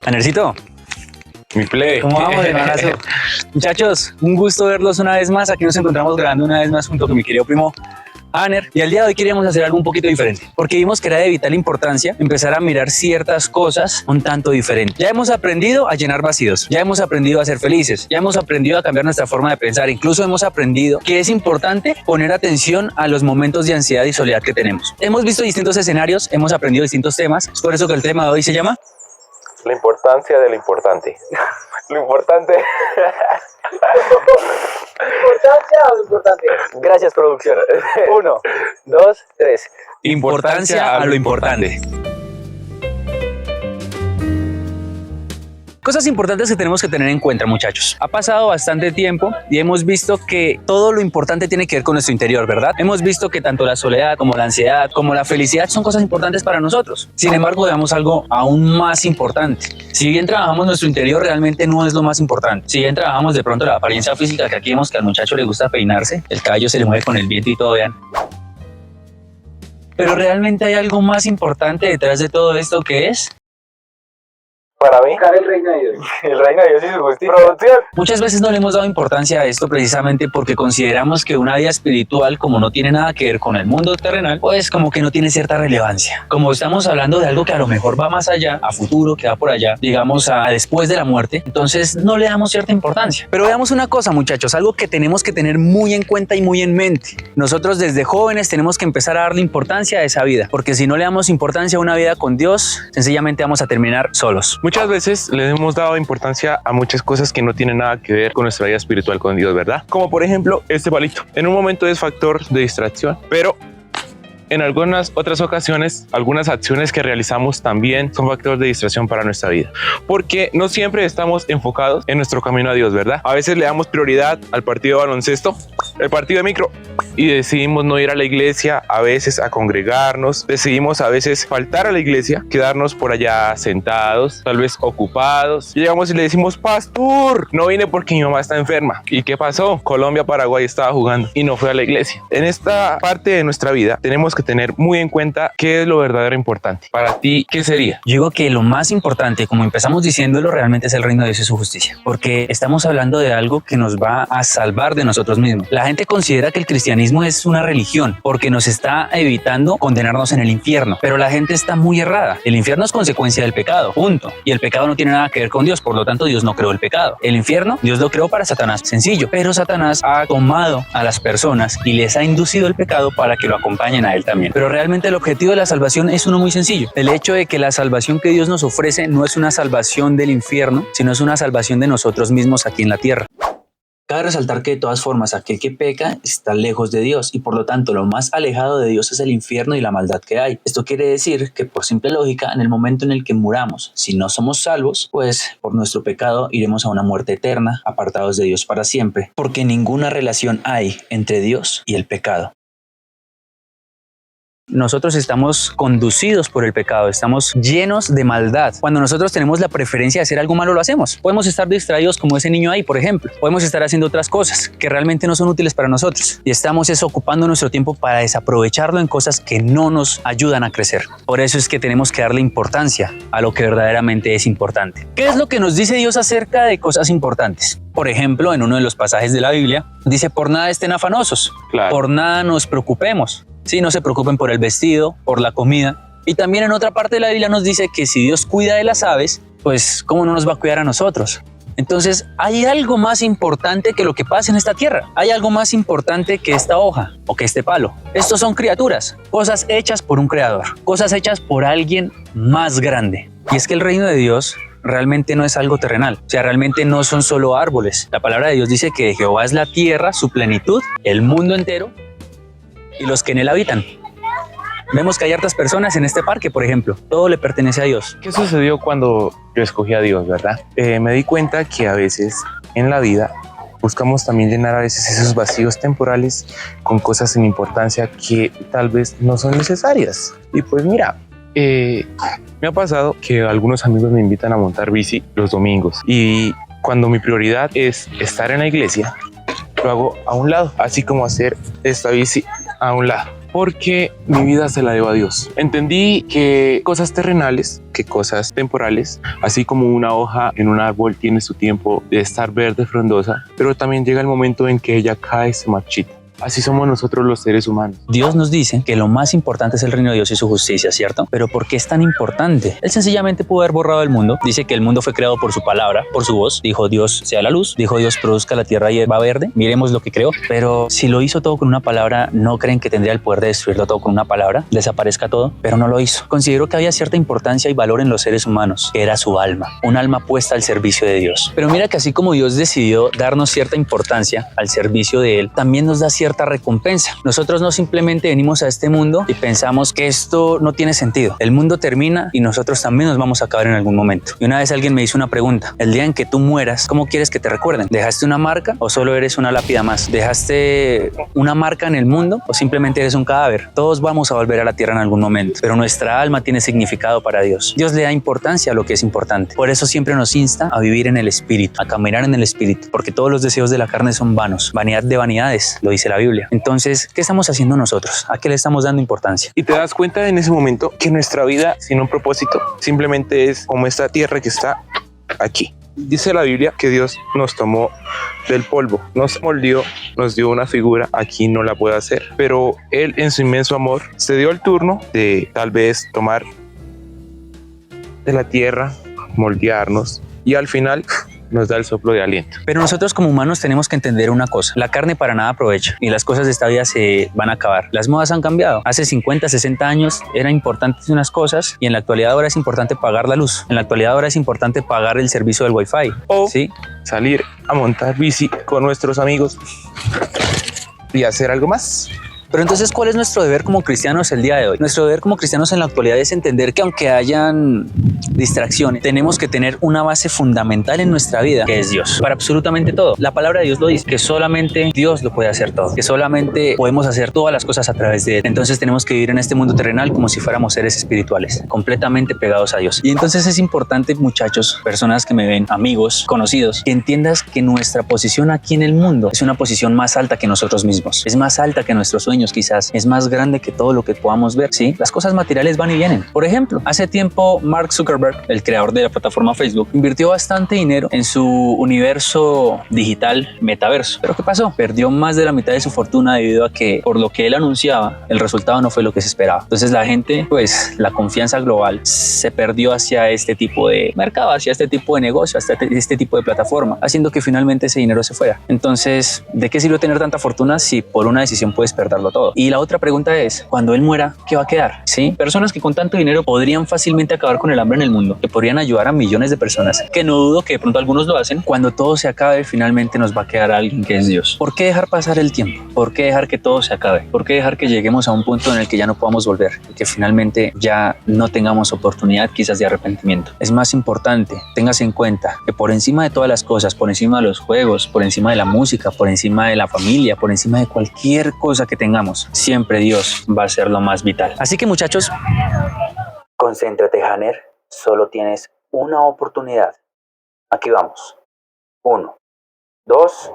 Anercito, Mi plebe. ¿cómo vamos, hermanazo? Muchachos, un gusto verlos una vez más. Aquí nos encontramos grabando una vez más junto con mi querido primo Aner. Y al día de hoy queríamos hacer algo un poquito diferente, porque vimos que era de vital importancia empezar a mirar ciertas cosas un tanto diferente. Ya hemos aprendido a llenar vacíos, ya hemos aprendido a ser felices, ya hemos aprendido a cambiar nuestra forma de pensar, incluso hemos aprendido que es importante poner atención a los momentos de ansiedad y soledad que tenemos. Hemos visto distintos escenarios, hemos aprendido distintos temas. Es por eso que el tema de hoy se llama La importancia de lo importante. Lo importante. ¿Importancia o importante? Gracias, producción. 1, 2, 3. Importancia a lo importante. Cosas importantes que tenemos que tener en cuenta, muchachos. Ha pasado bastante tiempo y hemos visto que todo lo importante tiene que ver con nuestro interior, ¿verdad? Hemos visto que tanto la soledad como la ansiedad como la felicidad son cosas importantes para nosotros. Sin embargo, veamos algo aún más importante. Si bien trabajamos nuestro interior, realmente no es lo más importante. Si bien trabajamos de pronto la apariencia física, que aquí vemos que al muchacho le gusta peinarse, el cabello se le mueve con el viento y todo, vean. Pero realmente hay algo más importante detrás de todo esto, que es Para mí, Buscar el reino de Dios. el reino de Dios y su justicia. Producción. muchas veces no le hemos dado importancia a esto precisamente porque consideramos que una vida espiritual, como no tiene nada que ver con el mundo terrenal, pues como que no tiene cierta relevancia. Como estamos hablando de algo que a lo mejor va más allá, a futuro, que va por allá, digamos a después de la muerte, entonces no le damos cierta importancia. Pero veamos una cosa, muchachos, algo que tenemos que tener muy en cuenta y muy en mente. Nosotros desde jóvenes tenemos que empezar a darle importancia a esa vida, porque si no le damos importancia a una vida con Dios, sencillamente vamos a terminar solos. Muchas veces le hemos dado importancia a muchas cosas que no tienen nada que ver con nuestra vida espiritual con Dios, ¿verdad? Como por ejemplo este palito. En un momento es factor de distracción, pero en algunas otras ocasiones, algunas acciones que realizamos también son factor de distracción para nuestra vida, porque no siempre estamos enfocados en nuestro camino a Dios, ¿verdad? A veces le damos prioridad al partido de baloncesto, el partido de micro, y decidimos no ir a la iglesia, a veces a congregarnos, decidimos a veces faltar a la iglesia, quedarnos por allá sentados, tal vez ocupados, y llegamos y le decimos: pastor, no vine porque mi mamá está enferma. ¿Y qué pasó? Colombia-Paraguay estaba jugando y no fue a la iglesia. En esta parte de nuestra vida tenemos que tener muy en cuenta qué es lo verdadero importante. Para ti, ¿qué sería? Yo digo que lo más importante, como empezamos diciéndolo, realmente es el reino de Dios y su justicia, porque estamos hablando de algo que nos va a salvar de nosotros mismos. La gente considera que el cristianismo es una religión porque nos está evitando condenarnos en el infierno, pero la gente está muy errada. El infierno es consecuencia del pecado, punto. Y el pecado no tiene nada que ver con Dios, por lo tanto Dios no creó el pecado. El infierno, Dios lo creó para Satanás, sencillo, pero Satanás ha tomado a las personas y les ha inducido el pecado para que lo acompañen a él también. Pero realmente el objetivo de la salvación es uno muy sencillo. El hecho de que la salvación que Dios nos ofrece no es una salvación del infierno, sino es una salvación de nosotros mismos aquí en la tierra. Cabe resaltar que de todas formas aquel que peca está lejos de Dios y por lo tanto lo más alejado de Dios es el infierno y la maldad que hay. Esto quiere decir que por simple lógica, en el momento en el que muramos, si no somos salvos, pues por nuestro pecado iremos a una muerte eterna, apartados de Dios para siempre, porque ninguna relación hay entre Dios y el pecado. Nosotros estamos conducidos por el pecado, estamos llenos de maldad. Cuando nosotros tenemos la preferencia de hacer algo malo, lo hacemos. Podemos estar distraídos como ese niño ahí, por ejemplo. Podemos estar haciendo otras cosas que realmente no son útiles para nosotros. Y estamos ocupando nuestro tiempo para desaprovecharlo en cosas que no nos ayudan a crecer. Por eso es que tenemos que darle importancia a lo que verdaderamente es importante. ¿Qué es lo que nos dice Dios acerca de cosas importantes? Por ejemplo, en uno de los pasajes de la Biblia, dice: por nada estén afanosos, Claro. por nada nos preocupemos. Sí, no se preocupen por el vestido, por la comida. Y también en otra parte de la Biblia nos dice que si Dios cuida de las aves, pues ¿cómo no nos va a cuidar a nosotros? Entonces, hay algo más importante que lo que pasa en esta tierra. Hay algo más importante que esta hoja o que este palo. Estos son criaturas, cosas hechas por un creador, cosas hechas por alguien más grande. Y es que el reino de Dios realmente no es algo terrenal, o sea, realmente no son solo árboles. La palabra de Dios dice que Jehová es la tierra, su plenitud, el mundo entero y los que en él habitan. Vemos que hay hartas personas en este parque, por ejemplo. Todo le pertenece a Dios. ¿Qué sucedió cuando yo escogí a Dios, verdad? Me di cuenta que a veces en la vida buscamos también llenar a veces esos vacíos temporales con cosas sin importancia que tal vez no son necesarias. Y pues mira, me ha pasado que algunos amigos me invitan a montar bici los domingos y cuando mi prioridad es estar en la iglesia, lo hago a un lado, así como hacer esta bici a un lado. porque mi vida se la debo a Dios. Entendí que cosas terrenales, que cosas temporales, así como una hoja en un árbol tiene su tiempo de estar verde, frondosa, pero también llega el momento en que ella cae y se marchita. Así somos nosotros los seres humanos. Dios nos dice que lo más importante es el reino de Dios y su justicia, ¿cierto? Pero ¿por qué es tan importante? Él sencillamente pudo haber borrado el mundo. Dice que el mundo fue creado por su palabra, por su voz. Dijo Dios sea la luz. Dijo Dios produzca la tierra hierba verde. Miremos lo que creó. Pero si lo hizo todo con una palabra, ¿no creen que tendría el poder de destruirlo todo con una palabra? Desaparezca todo. Pero no lo hizo. Consideró que había cierta importancia y valor en los seres humanos, que era su alma. Un alma puesta al servicio de Dios. Pero mira que así como Dios decidió darnos cierta importancia al servicio de Él, también nos da cierta recompensa. Nosotros no simplemente venimos a este mundo y pensamos que esto no tiene sentido. El mundo termina y nosotros también nos vamos a acabar en algún momento. Y una vez alguien me hizo una pregunta: el día en que tú mueras, ¿cómo quieres que te recuerden? ¿Dejaste una marca o solo eres una lápida más? ¿Dejaste una marca en el mundo o simplemente eres un cadáver? Todos vamos a volver a la tierra en algún momento, pero nuestra alma tiene significado para Dios. Dios le da importancia a lo que es importante. Por eso siempre nos insta a vivir en el espíritu, a caminar en el espíritu, porque todos los deseos de la carne son vanos. Vanidad de vanidades, lo dice la Biblia. Entonces, ¿qué estamos haciendo nosotros? ¿A qué le estamos dando importancia? Y te das cuenta en ese momento que nuestra vida sin un propósito simplemente es como esta tierra que está aquí. Dice la Biblia que Dios nos tomó del polvo, nos moldeó, nos dio una figura. Aquí no la puede hacer, pero Él en su inmenso amor se dio el turno de tal vez tomar de la tierra, moldearnos y al final nos da el soplo de aliento. Pero nosotros como humanos tenemos que entender una cosa: la carne para nada aprovecha y las cosas de esta vida se van a acabar. Las modas han cambiado. Hace 50, 60 años eran importantes unas cosas y en la actualidad ahora es importante pagar la luz. En la actualidad ahora es importante pagar el servicio del Wi-Fi. O ¿sí? salir a montar bici con nuestros amigos y hacer algo más. Pero entonces, ¿cuál es nuestro deber como cristianos el día de hoy? Nuestro deber como cristianos en la actualidad es entender que aunque hayan distracciones, tenemos que tener una base fundamental en nuestra vida, que es Dios, para absolutamente todo. La palabra de Dios lo dice, que solamente Dios lo puede hacer todo, que solamente podemos hacer todas las cosas a través de Él. Entonces tenemos que vivir en este mundo terrenal como si fuéramos seres espirituales, completamente pegados a Dios. Y entonces es importante, muchachos, personas que me ven, amigos, conocidos, que entiendas que nuestra posición aquí en el mundo es una posición más alta que nosotros mismos, es más alta que nuestros sueños. Quizás es más grande que todo lo que podamos ver. Sí, las cosas materiales van y vienen. Por ejemplo, hace tiempo Mark Zuckerberg, el creador de la plataforma Facebook, invirtió bastante dinero en su universo digital metaverso. ¿Pero qué pasó? Perdió más de la mitad de su fortuna debido a que, por lo que él anunciaba, el resultado no fue lo que se esperaba. Entonces la gente, pues la confianza global se perdió hacia este tipo de mercado, hacia este tipo de negocio, hacia este tipo de plataforma, haciendo que finalmente ese dinero se fuera. Entonces, ¿de qué sirve tener tanta fortuna si por una decisión puedes perderlo todo? Y la otra pregunta es, cuando él muera, ¿qué va a quedar? ¿Sí? Personas que con tanto dinero podrían fácilmente acabar con el hambre en el mundo, que podrían ayudar a millones de personas, que no dudo que de pronto algunos lo hacen. Cuando todo se acabe, finalmente nos va a quedar alguien que es Dios. ¿Por qué dejar pasar el tiempo? ¿Por qué dejar que todo se acabe? ¿Por qué dejar que lleguemos a un punto en el que ya no podamos volver? Y que finalmente ya no tengamos oportunidad quizás de arrepentimiento. Es más importante, tengas en cuenta que por encima de todas las cosas, por encima de los juegos, por encima de la música, por encima de la familia, por encima de cualquier cosa que tengamos, siempre Dios va a ser lo más vital. Así que, muchachos, concéntrate, Hanner. Solo tienes una oportunidad. Aquí vamos. 1, 2.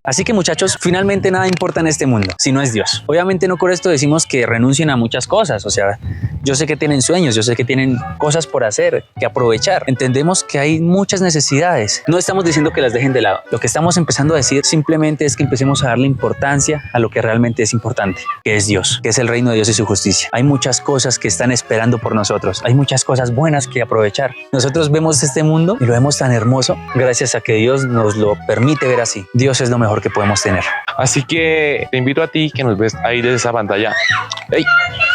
Así que, muchachos, finalmente nada importa en este mundo si no es Dios. Obviamente no con esto decimos que renuncien a muchas cosas. O sea, yo sé que tienen sueños, yo sé que tienen cosas por hacer, que aprovechar. Entendemos que hay muchas necesidades. No estamos diciendo que las dejen de lado. Lo que estamos empezando a decir simplemente es que empecemos a darle importancia a lo que realmente es importante, que es Dios, que es el reino de Dios y su justicia. Hay muchas cosas que están esperando por nosotros. Hay muchas cosas buenas que aprovechar. Nosotros vemos este mundo y lo vemos tan hermoso gracias a que Dios nos lo permite ver así. Dios es lo mejor que podemos tener. Así que te invito a ti que nos ves ahí desde esa pantalla. Hey,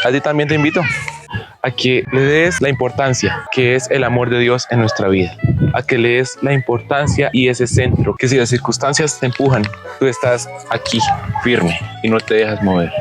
a ti también te invito a que le des la importancia que es el amor de Dios en nuestra vida, a que le des la importancia y ese centro, que si las circunstancias te empujan, tú estás aquí firme y no te dejas mover.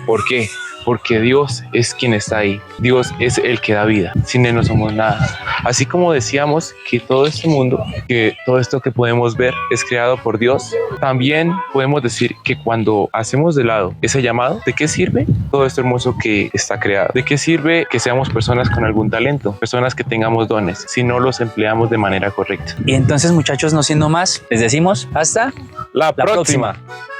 ¿Por qué? Porque Dios es quien está ahí. Dios es el que da vida. Sin Él no somos nada. Así como decíamos que todo este mundo, que todo esto que podemos ver es creado por Dios, también podemos decir que cuando hacemos de lado ese llamado, ¿de qué sirve todo esto hermoso que está creado? ¿De qué sirve que seamos personas con algún talento? Personas que tengamos dones, si no los empleamos de manera correcta. Y entonces, muchachos, no siendo más, les decimos hasta la la próxima. próxima.